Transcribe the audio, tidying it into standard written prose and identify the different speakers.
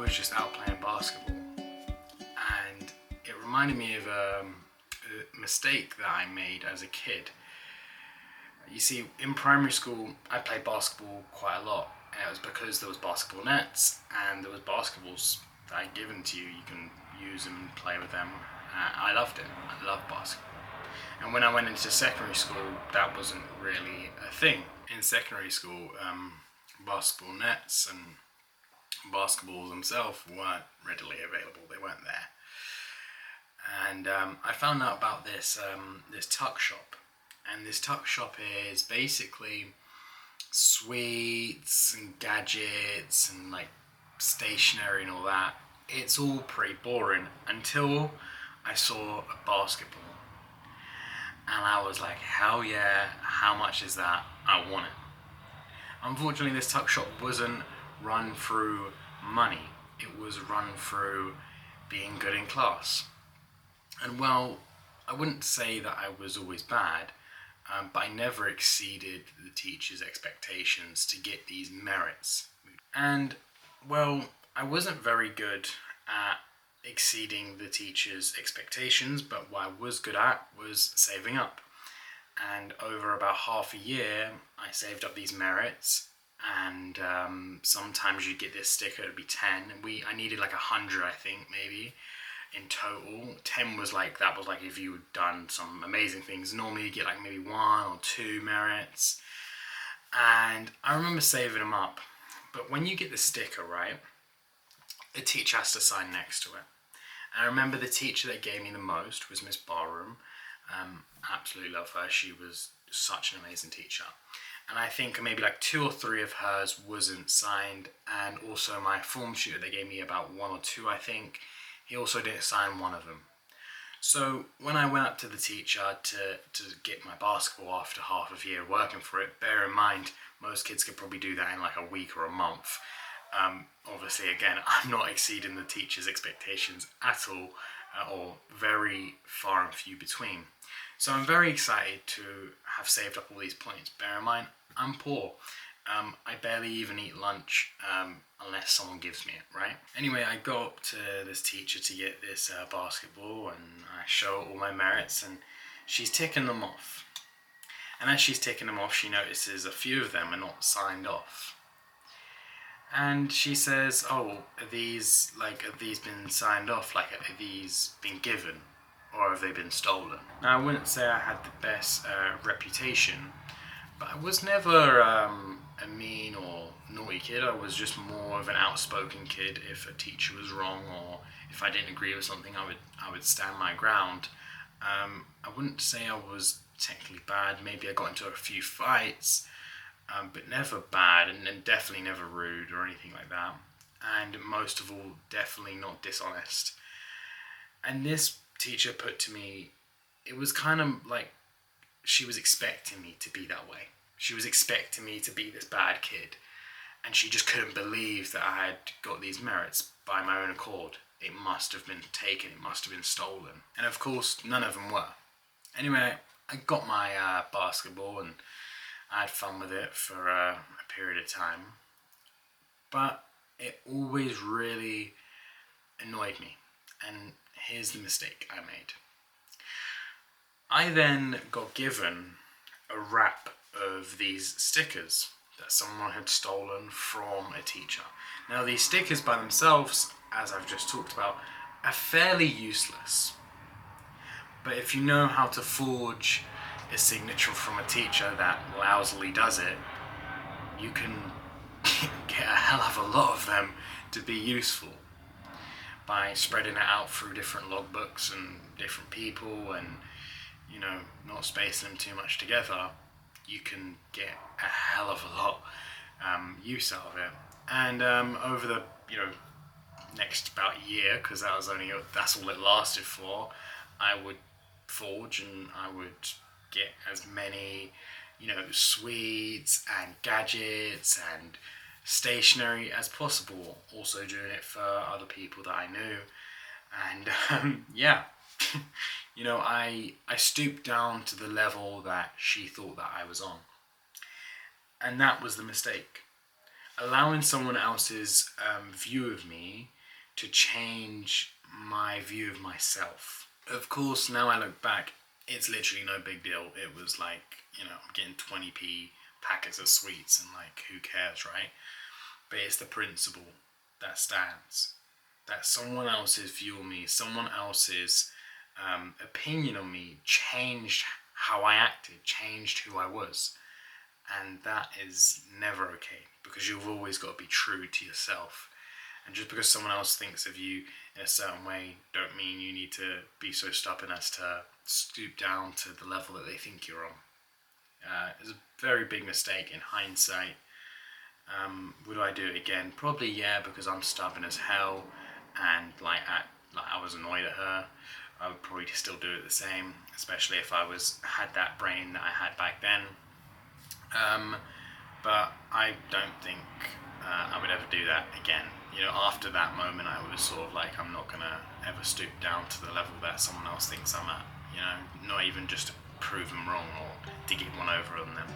Speaker 1: was just out playing basketball, and it reminded me of a mistake that I made as a kid. You see, in primary school, I played basketball quite a lot. And it was because there was basketball nets and there was basketballs that I'd given to you. You can use them and play with them. I loved it. I loved basketball. And when I went into secondary school, that wasn't really a thing. In secondary school, basketball nets and basketballs themselves weren't readily available. They weren't there. And I found out about this tuck shop. And this tuck shop is basically sweets and gadgets and like stationery and all that. It's all pretty boring until I saw a basketball. And I was like, hell yeah, how much is that? I want it. Unfortunately, this tuck shop wasn't run through money. It was run through being good in class. And well, I wouldn't say that I was always bad, but I never exceeded the teacher's expectations to get these merits. And well, I wasn't very good at exceeding the teacher's expectations, but what I was good at was saving up. And over about half a year, I saved up these merits, and sometimes you'd get this sticker, it'd be 10, and I needed like 100, I think, maybe, in total. 10 was like, that was like if you had done some amazing things. Normally you get like maybe 1 or 2 merits, and I remember saving them up. But when you get the sticker, right, the teacher has to sign next to it. And I remember the teacher that gave me the most was Miss Barroom. Absolutely love her. She was such an amazing teacher. And I think maybe like 2 or 3 of hers wasn't signed, and also my form tutor, they gave me about 1 or 2, I think. He also didn't sign one of them. So when I went up to the teacher to get my basketball after half a year working for it, bear in mind, most kids could probably do that in like a week or a month. Obviously, again, I'm not exceeding the teacher's expectations at all, or very far and few between. So I'm very excited to have saved up all these points. Bear in mind, I'm poor. I barely even eat lunch unless someone gives me it, right? Anyway, I go up to this teacher to get this basketball, and I show her all my merits, and she's ticking them off. And as she's ticking them off, she notices a few of them are not signed off. And she says, oh, have these been signed off? Like, have these been given? Or have they been stolen? Now, I wouldn't say I had the best reputation, but I was never a mean or naughty kid. I was just more of an outspoken kid. If a teacher was wrong, or if I didn't agree with something, I would stand my ground. I wouldn't say I was technically bad. Maybe I got into a few fights, but never bad, and definitely never rude or anything like that. And most of all, definitely not dishonest. And this teacher put to me, it was kind of like she was expecting me to be that way. She was expecting me to be this bad kid, and she just couldn't believe that I had got these merits by my own accord. It must have been taken, it must have been stolen. And of course, none of them were. Anyway, I got my basketball, and I had fun with it for a period of time. But it always really annoyed me. And here's the mistake I made. I then got given a wrap of these stickers that someone had stolen from a teacher. Now, these stickers by themselves, as I've just talked about, are fairly useless. But if you know how to forge a signature from a teacher that lousily does it, you can get a hell of a lot of them to be useful by spreading it out through different logbooks and different people, and not spacing them too much together. You can get a hell of a lot use out of it. And over the next about a year, because that's all it lasted for, I would forge, and I would get as many sweets and gadgets and stationery as possible, also doing it for other people that I knew. And yeah, I stooped down to the level that she thought that I was on. And that was the mistake. Allowing someone else's view of me to change my view of myself. Of course, now I look back, it's literally no big deal. It was like, I'm getting 20p packets of sweets and like, who cares, right? But it's the principle that stands. That someone else's view of me, someone else's opinion on me changed how I acted, changed who I was. And that is never okay, because you've always got to be true to yourself. And just because someone else thinks of you in a certain way, don't mean you need to be so stubborn as to stoop down to the level that they think you're on. It's a very big mistake in hindsight. Would I do it again? Probably yeah, because I'm stubborn as hell, and I was annoyed at her. I would probably still do it the same, especially if I had that brain that I had back then. But I don't think I would ever do that again. After that moment, I was sort of like, I'm not gonna ever stoop down to the level that someone else thinks I'm at. Not even just to prove them wrong or to get one over on them.